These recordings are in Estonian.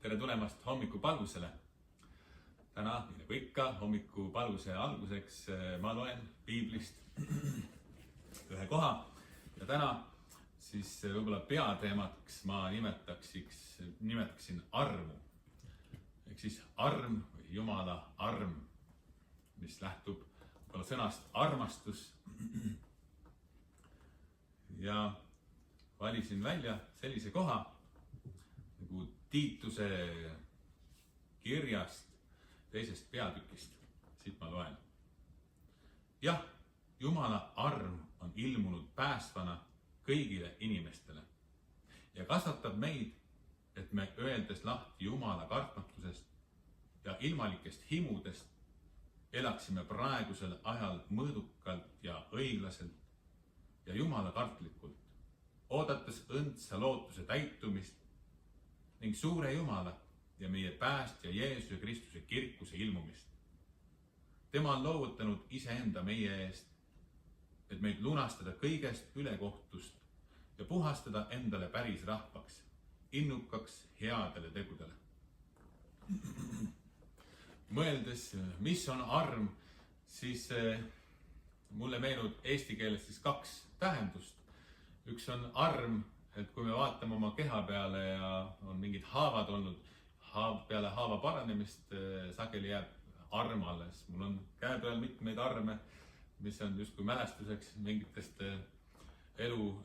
Tere tulemast hommikupalvusele. Täna, nii nagu ikka, hommikupalvuse alguseks ma loen piiblist ühe koha ja täna siis võib-olla peateemaks ma nimetaksin armu. Ehk siis arm või Jumala arm, mis lähtub võib-olla sõnast armastus. Ja valisin välja sellise koha nagu Tiituse kirjast 2. peatükist. Siit ma loen. Jah, Jumala arm on ilmunud päästvana kõigile inimestele ja kasvatab meid, et me öeldes lahti Jumala kartmatusest ja ilmalikest himudest elaksime praegusel ajal mõõdukalt ja õiglaselt ja Jumala kartlikult, oodates õndsa lootuse täitumist ning suure Jumala ja meie päästja Jeesuse Kristuse kirkuse ilmumist. Tema on loovutanud iseenda meie eest, et meid lunastada kõigest ülekohtust ja puhastada endale päris rahvaks, innukaks headele tegudele. Mõeldes, mis on arm, siis mulle meenub eesti keeles siis 2 tähendust. Üks on arm, et kui me vaatame oma keha peale ja on mingid haavad olnud, peale haava paranemist sageli jääb arm alles. Mul on käe peal mitmeid arme, mis on justkui mälestuseks mingitest elu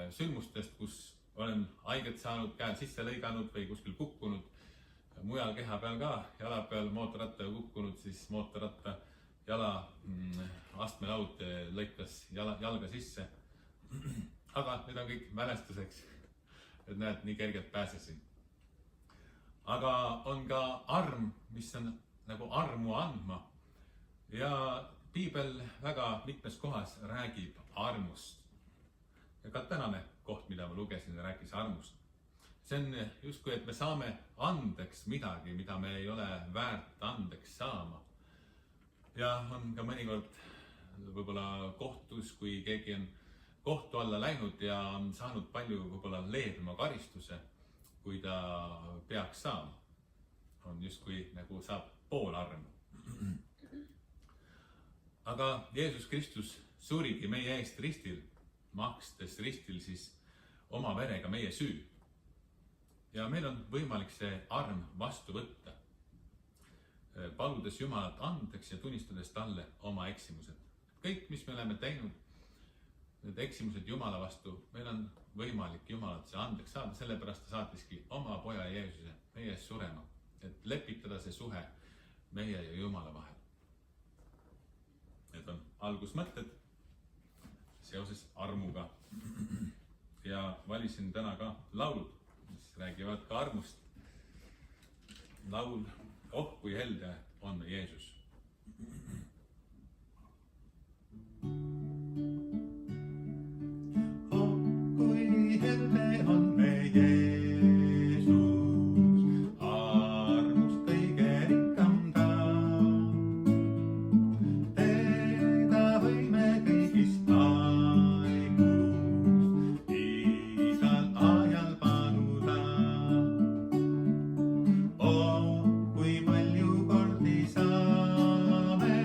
sündmustest, kus olen haiget saanud, käed sisse lõiganud või kuskil kukkunud. Mujal keha peal ka, jala peal mootorrattaga kukkunud, siis mootorratta jala astmelaud lõikas jalga sisse. Aga need on kõik mälestuseks, et näed, nii kergelt pääsesin. Aga on ka arm, mis on nagu armu andma. Ja piibel väga mitmes kohas räägib armust. Ja ka tänane koht, mida ma lugesin, rääkis armust. See on justkui, et me saame andeks midagi, mida me ei ole väärt andeks saama. Ja on ka mõnikord võib-olla kohtus, kui keegi on kohtu alla läinud ja on saanud palju võib-olla leebema karistuse, kui ta peaks saama. On justkui nagu saab pool armu. Aga Jeesus Kristus surigi meie eest ristil, makstes ristil siis oma verega meie süü. Ja meil on võimalik see arm vastu võtta, paludes Jumalat andeks ja tunnistades talle oma eksimused. Kõik, mis me oleme teinud, need eksimused Jumala vastu, meil on võimalik Jumalat see andeks saada, sellepärast ta saatiski oma poja Jeesuse meie ees surema, et lepitada see suhe meie ja Jumala vahel. Need on algusmõtted seoses armuga. Ja valisin täna ka laulud, mis räägivad ka armust. Laul, oh kui helde on Jeesus. Helde on me Jeesus, armust kõige rikkam ta. Teda võime kõigist haigust igal ajal paluda. Oh, kui palju kordi saame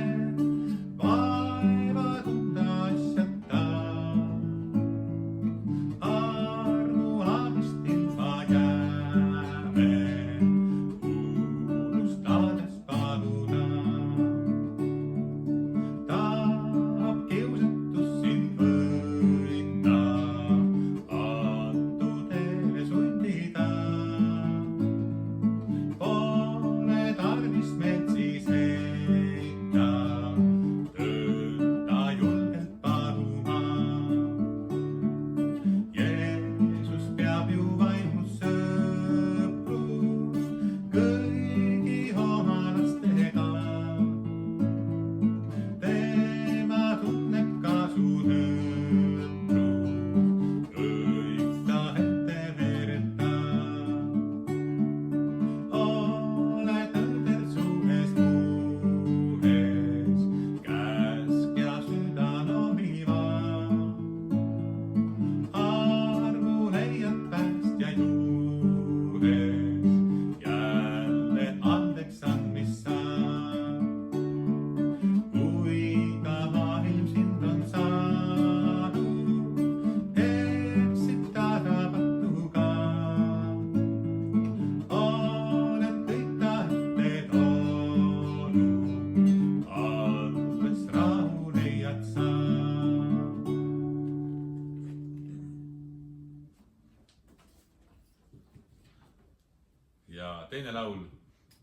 teine laul,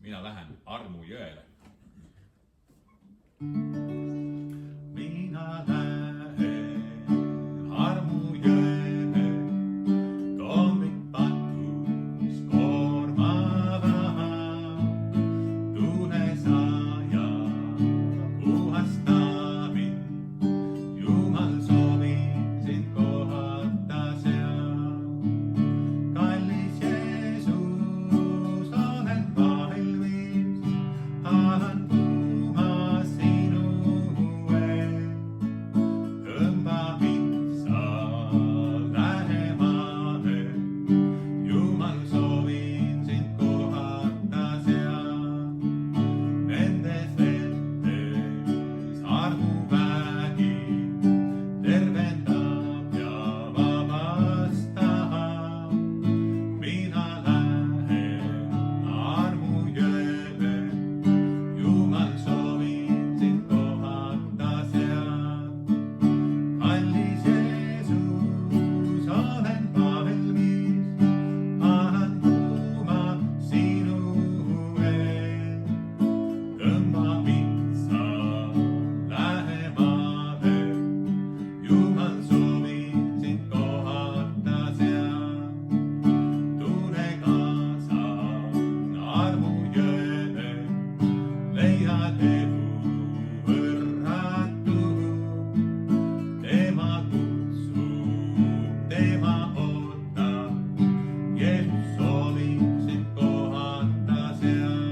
Mina lähen Armu jõele. Mina lähen Armu jõele, toomik patus koormava, tuule saaja puhasta mind, Jumal soovib sind kohata seal. Kallis Jeesus, olen valmis, alan puumas sinu ees. Tõmba mind sa lähemale, Jumal soovib sind kohata seal. Nendes vetes armuvägi tervendab ja vabastab. Mina lähen Armu jõele, Jumal soovib sind kohata seal. Kallis Jeesus, olen valmis, alan puumas sinu ees. Tõmba mind sa lähemale, Jumal soovib sind kohata seal. Tule kaasa Armu jõele, leiad edu võrratu. Tema kutsub, tema ootab, Jeesus soovib sind kohata seal.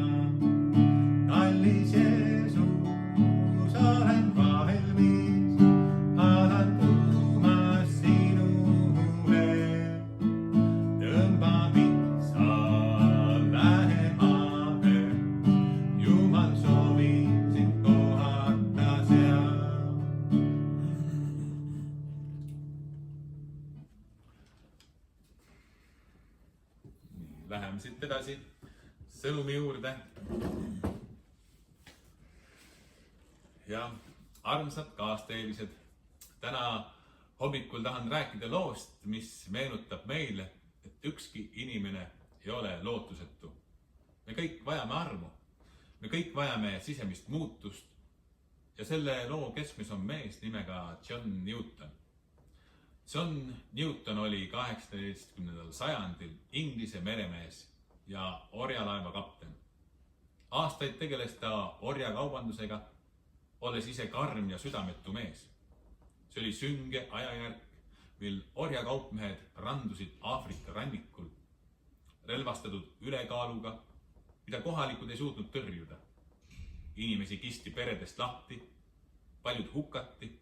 Kallis Jeesus, olen valmis, alan puumas sinu ees. Tõmba mind sa lähemale, Jumal soovib sind kohata seal. Läheme siit edasi sõnumi juurde. Ja armsad kaasteelised, täna hommikul tahan rääkida loost, mis meenutab meile, et ükski inimene ei ole lootusetu. Me kõik vajame armu, me kõik vajame sisemist muutust ja selle loo keskmes on mees nimega John Newton. John Newton oli 18. sajandil Inglise meremees ja orjalaeva kapten. Aastaid tegeles ta orjakaubandusega, olles ise karm ja südametu mees. See oli sünge ajajärk, mil orjakaupmehed randusid Aafrika rannikul, relvastatud ülekaaluga, mida kohalikud ei suutnud tõrjuda. Inimesi kisti peredest lahti, paljud hukati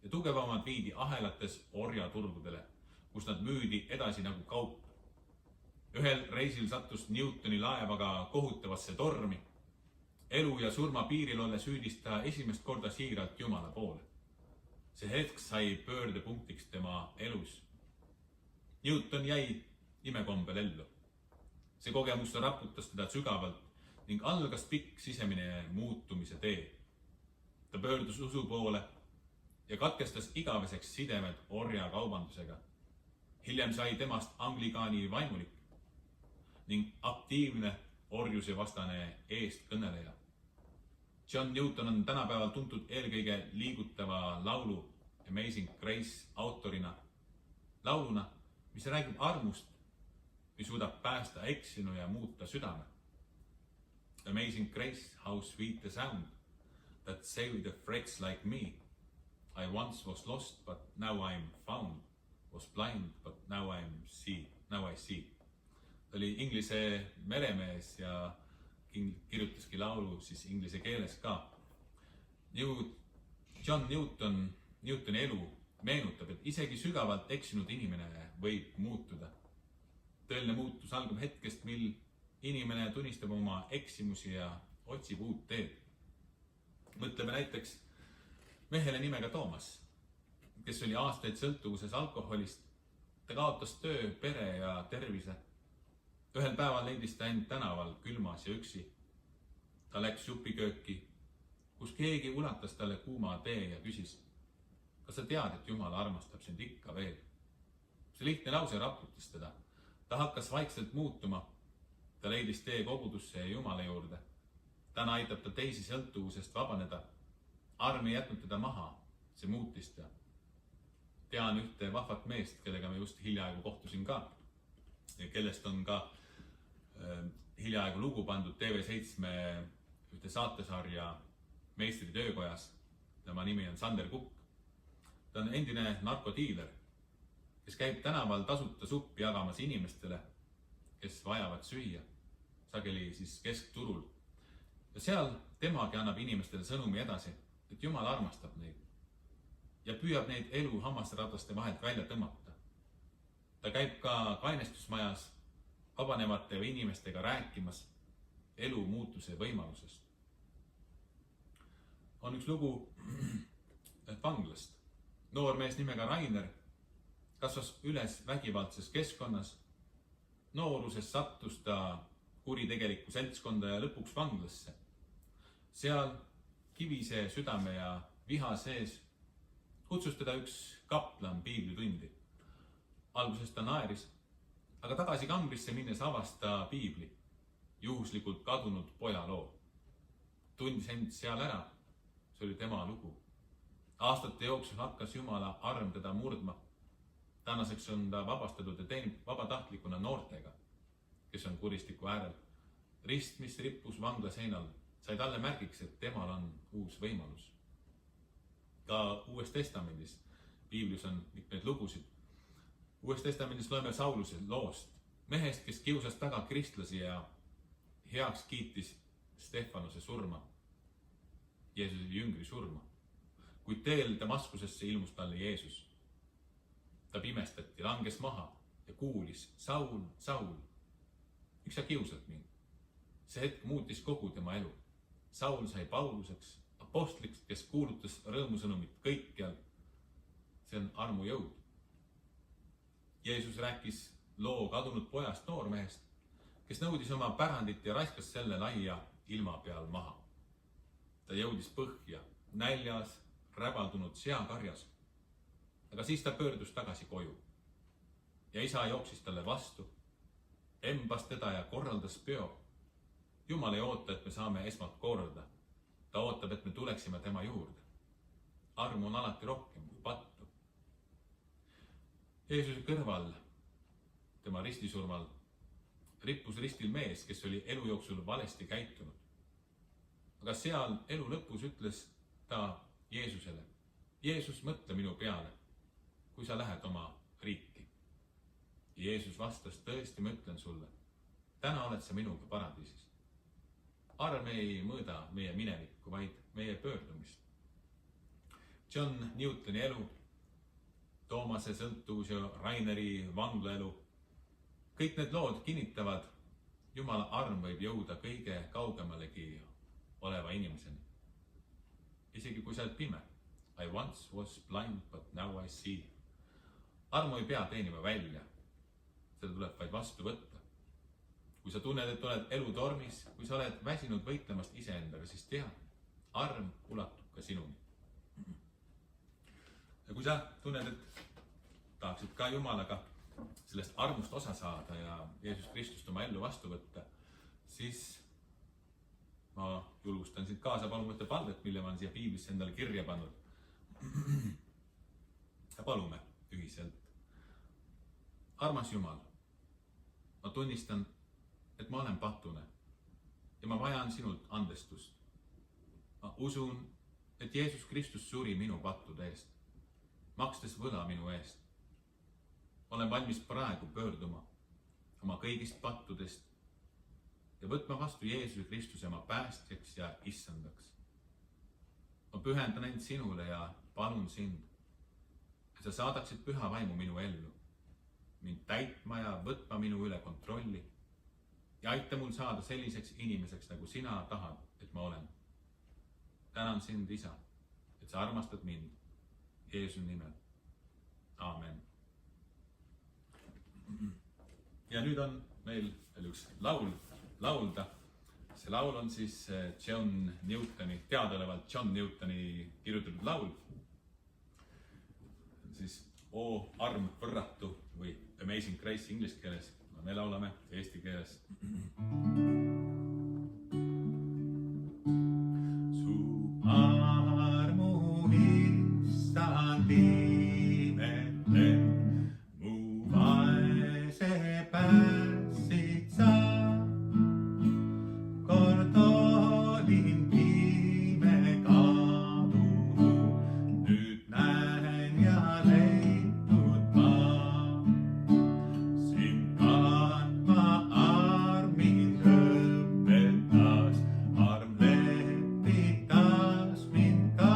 ja tugevamad viidi ahelates orjaturgudele, kus nad müüdi edasi nagu kaup. Ühel reisil sattus Newtoni laevaga kohutavasse tormi. Elu ja surma piiril olles süüdista esimest korda siiralt Jumala poole. See hetk sai pöördepunktiks tema elus. Newton jäi imekombel ellu. See kogemus raputas teda sügavalt ning algas pikk sisemine muutumise tee. Ta pöördus usu poole ja katkestas igaveseks sidemed orjakaubandusega. Hiljem sai temast anglikaani vaimulik ning aktiivne orjuse vastane eestkõneleja. John Newton on tänapäeval tuntud eelkõige liigutava laulu Amazing Grace autorina. Lauluna, mis räägib armust, mis suudab päästa eksinu ja muuta südame. Amazing Grace, how sweet the sound that saved a wretch like me. I once was lost, but now I'm found. Was blind, but now I see. Ta oli Inglise meremees ja kirjutaski laulu siis inglise keeles ka. John Newtoni elu meenutab, et isegi sügavalt eksinud inimene võib muutuda. Tõeline muutus algab hetkest, mil inimene tunnistab oma eksimusi ja otsib uut teed. Mõtleme näiteks mehele nimega Toomas, kes oli aastaid sõltuvuses alkoholist. Ta kaotas töö, pere ja tervise. Ühel päeval leidis ta end tänaval külmas ja üksi. Ta läks jupikööki, kus keegi ulatas talle kuuma tee ja küsis, kas sa tead, et Jumal armastab sind ikka veel? See lihtne lause raputas teda. Ta hakkas vaikselt muutuma. ta leidis tee kogudusse ja Jumala juurde. Täna aitab ta teisi sõltuvusest vabaneda. Arm ei jätnud teda maha, see muutis ta. Tean ühte vahvat meest, kellega me just hiljaaegu kohtusin ka, ja kellest on ka hiljaaegu lugu pandud TV7 ühte saatesarja Meistri töökojas. Tema nimi on Sander Kukk. Ta on endine narkodiiler, kes käib tänaval tasuta suppi jagamas inimestele, kes vajavad süüa, sageli siis keskturul. Ja seal temagi annab inimestele sõnumi edasi, et Jumal armastab neid ja püüab neid elu hammasrataste vahelt välja tõmmata. Ta käib ka kainestusmajas vabanevate inimestega rääkimas elu muutuse võimalusest. On üks lugu vanglast. Noor mees nimega Rainer kasvas üles vägivaldses keskkonnas. Nooruses sattus ta kuritegelikku seltskonda ja lõpuks vanglasse. Seal kivise südame ja viha sees kutsus teda üks kaplan piiblitundi. Alguses ta naeris, aga tagasi kambrisse minnes avas ta piibli, juhuslikult kadunud poja loo. Tundis end seal ära, see oli tema lugu. Aastate jooksul hakkas Jumala arm teda murdma. Tänaseks on ta vabastatud ja teenib vabatahtlikuna noortega, kes on kuristiku äärel. Rist, mis rippus vangla seinal, sai talle märgiks, et temal on uus võimalus. Ka Uues Testamendis, piiblis on mitmeid lugusid. Uues Testamendis loeme Sauluse loost, mehest, kes kiusas taga kristlasi ja heaks kiitis Stefanuse surma, Jeesuse jüngri surma. Kuid teel Damaskusesse ilmus talle Jeesus. Ta pimestati, langes maha ja kuulis: Saul, Saul, miks sa kiusad mind? See hetk muutis kogu tema elu. Saul sai Pauluseks, apostliks, kes kuulutas rõõmusõnumit kõikjal. See on armu jõud. Jeesus rääkis loo kadunud pojast noormehest, kes nõudis oma pärandit ja raiskas selle laia ilma peal maha. Ta jõudis põhja, näljas, räbaldunud seakarjas. Aga siis ta pöördus tagasi koju. Ja isa jooksis talle vastu, embas teda ja korraldas peo. Jumal ei oota, et me saame esmalt korda. Ta ootab, et me tuleksime tema juurde. Armu on alati rohkem kui pattu. Jeesuse kõrval, tema ristisurmal, rippus ristil mees, kes oli elu jooksul valesti käitunud. Aga seal elu lõpus ütles ta Jeesusele: Jeesus, mõtle minu peale, kui sa lähed oma riiki. Jeesus vastas: tõesti, ma ütlen sulle, täna oled sa minuga paradiisis. Arm ei mõõda meie minevikku, vaid meie pöördumist. John Newtoni elu, Toomase sõltuvus ja Raineri vanglaelu, kõik need lood kinnitavad, Jumala arm võib jõuda kõige kaugemalegi oleva inimeseni. Isegi kui sa oled pime. I once was blind, but now I see. Armu ei pea teenima välja. Seda tuleb vaid vastu võtta. Kui sa tunned, et oled elutormis, kui sa oled väsinud võitlemast iseendaga, siis tea, arm ulatub ka sinuni. Ja kui sa tunned, et tahaksid ka Jumalaga sellest armust osa saada ja Jeesus Kristust oma ellu vastu võtta, siis ma julgustan sind kaasa paluma ühte palvet, mille ma olen siia piiblisse endale kirja pannud. Ja palume ühiselt. Armas Jumal, ma tunnistan, et ma olen patune ja ma vajan sinult andestust. Ma usun, et Jeesus Kristus suri minu pattude eest, makstes võla minu eest. Olen valmis praegu pöörduma oma kõigist pattudest ja võtma vastu Jeesuse Kristuse oma päästjaks ja issandaks. Ma pühendan end sinule ja palun sind, et sa saadaksid püha vaimu minu ellu, mind täitma ja võtma minu üle kontrolli ja aita mul saada selliseks inimeseks, nagu sina tahad, et ma olen. Tänan sind, isa, et sa armastad mind Jeesuse nimel. Aamen. Ja nüüd on meil veel üks laul laulda. See laul on siis John Newtoni, teadaolevalt John Newtoni kirjutatud laul. Siis O arm võrratu või Amazing Grace inglise keeles on me laulame eesti keeles. Su armu issand imetlen, mu vaese päästsid sa. Kord olin pime kadunud, nüüd näen ja leitud ma. Sind kandma arm mind õpetas, arm lepitas mind ka.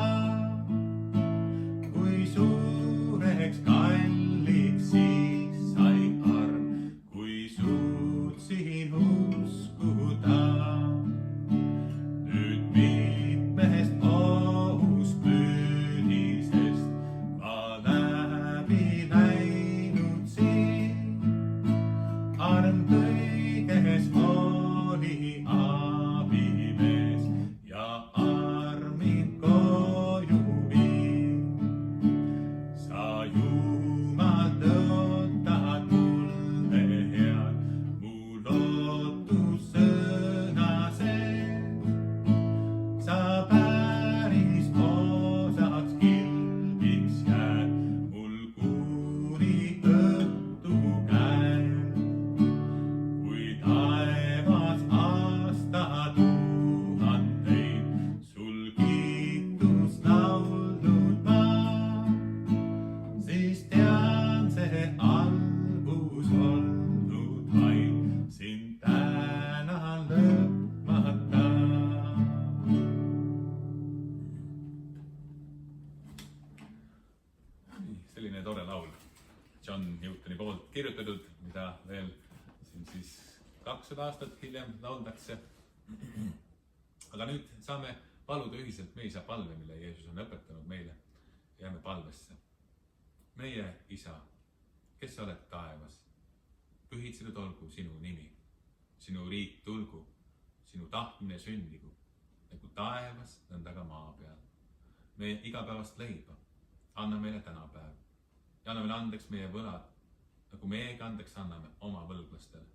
Kui suureks kalliks siis sai arm, kui suutsin uskuda. Nüüd mitmest ohust püüdisest ma läbi näinud siin. Arm kõiges oli abimees ja arm mind koju viib. Sa Jumal tõotad mulle head, mu lootussõna see. Sa päris osaks kilbiks jääd, mul kuni õhtu käed. Kui taevas aastatuhandeid sul kiitust lauldud ma, siis tean see algus olnud vaid sind tänan lõpmata. Selline tore laul John Newtoni poolt kirjutatud, mida veel siin siis 200 aastat hiljem lauldakse. Aga nüüd saame paluda ühiselt meisa palve, mille Jeesus on õpetanud meile. Jääme palvesse. Meie Isa, kes sa oled taevas, pühitsetud olgu sinu nimi, sinu riik tulgu, sinu tahtmine sündigu, nagu taevas, nõnda ka maa peal. Meie igapäevast leiba anna meile tänapäev ja anna meile andeks meie võlad, nagu meiegi andeks anname oma võlglastele.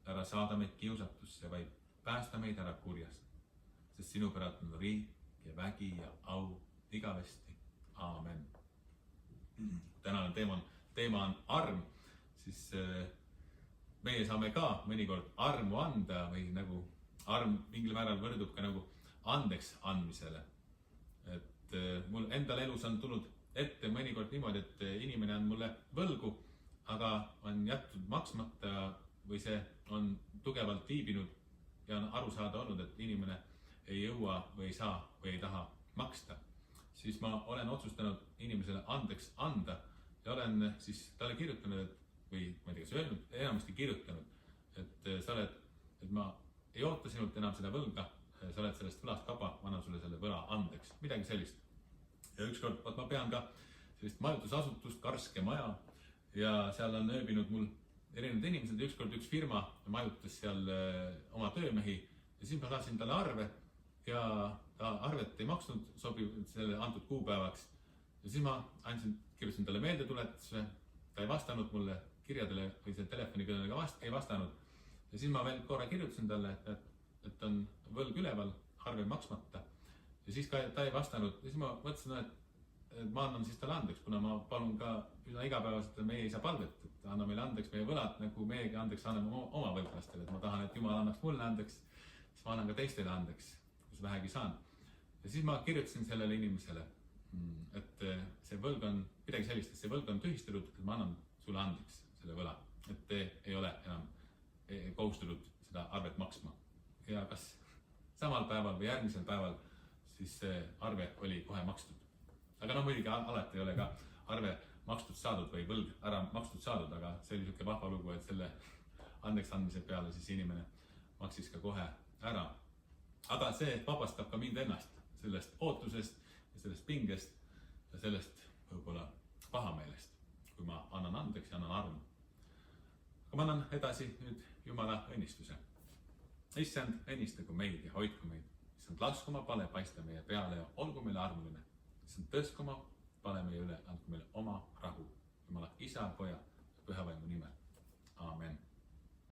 Ära saada meid kiusatusse, vaid päästa meid ära kurjast, sest sinu päralt on riik ja vägi ja au igavesti. Aamen. Tänane teema on arm, siis meie saame ka mõnikord armu anda või nagu arm mingil määral võrdub ka nagu andeks andmisele. Et mul endal elus on tulnud ette mõnikord niimoodi, et inimene on mulle võlgu, aga on jätnud maksmata või see on tugevalt viibinud ja on aru saada olnud, et inimene ei jõua või ei saa või ei taha maksta. Siis ma olen otsustanud inimesele andeks anda ja olen siis talle kirjutanud, või ma ei tea, kas öelnud, enamasti kirjutanud, et sa oled, et ma ei oota sinult enam seda võlga, sa oled sellest võlast vaba, ma annan sulle selle võla andeks, midagi sellist. Ja ükskord ma pean ka sellist majutusasutust, Karske maja, ja seal on ööbinud mul erinevad inimesed, ükskord üks firma majutas seal oma töömehi ja siis ma saatsin talle arve ja ta arvet ei maksnud sobivalt selle antud kuupäevaks. Ja siis ma kirjutasin talle meeldetuletuse, ta ei vastanud mulle kirjadele või see telefonikõnele ei vastanud. Ja siis ma veel korra kirjutasin talle, et on võlg üleval, arve maksmata. Ja siis ka ta ei vastanud. Ja siis ma mõtlesin, et ma annan siis talle andeks, kuna ma palun ka üsna igapäevaselt meie isa palvet, et anna meile andeks meie võlad, nagu meiegi andeks anname oma võlglastele. Et ma tahan, et Jumal annaks mulle andeks, siis ma annan ka teistele andeks, kus vähegi saan. Ja siis ma kirjutasin sellele inimesele, et see võlg on midagi sellist, et see võlg on tühistatud, et ma annan sulle andeks selle võla, et te ei ole enam kohustatud seda arvet maksma. Ja kas samal päeval või järgmisel päeval siis see arve oli kohe makstud. Aga muidugi alati ei ole ka arve makstud saadud või võlg ära makstud saadud, aga see oli niisugune vahva lugu, et selle andeks andmise peale siis inimene maksis ka kohe ära. Aga see vabastab ka mind ennast sellest ootusest ja sellest pingest ja sellest võib-olla pahameelest, kui ma annan andeks ja annan armu. Aga ma annan edasi nüüd Jumala õnnistuse. Issand, õnnistagu meid ja hoidku meid. Issand, lasku oma pale paista meie peale ja olgu meile armuline. Issand, tõstku oma pale meie üle, andku meile oma rahu. Jumala Isa, Poja ja Püha Vaimu nimel. Aamen.